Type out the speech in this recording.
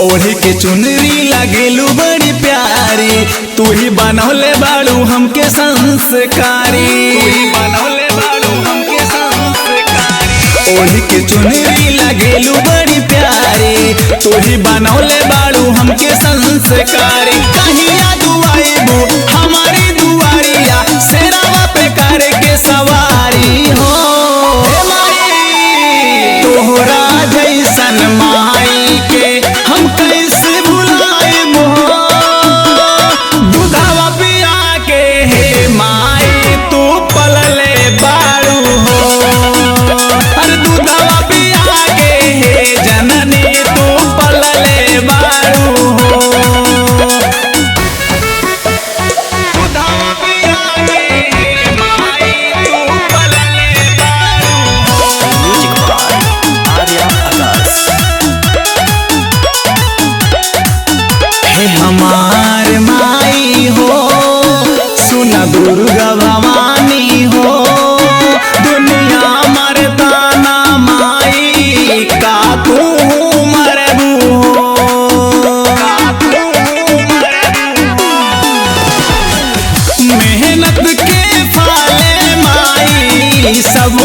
ओढ़ी के चुनरी लगेलू बड़ी प्यारी, तू ही बनौले बाड़ू हमके संस्कारी। ओढ़ी के चुनरी लगेलू बड़ी प्यारी, तू ही बनौले बाड़ू हमके संस्कारी। कहिया दुआईबू हमारी दुआरिया, शेरावा पे करे के सवारी हो। तोहरा जैसन माई के हम कैसे भुलाएब हो। दूधवा पिया के हे माई तू पलले बाड़ू हो। अरे दूधवा पिया के हे जननी तू पलले बाड़ू हो। दूधवा पिया के हे माई तू पलले बाड़ू हो। म्यूजिक बाय आर्या आकाश। हे हमार माई हो, सुना दुर्गा भवानी हो। दुनिया मरता ना माई का तू मरबू हो। मेहनत के फले माई सब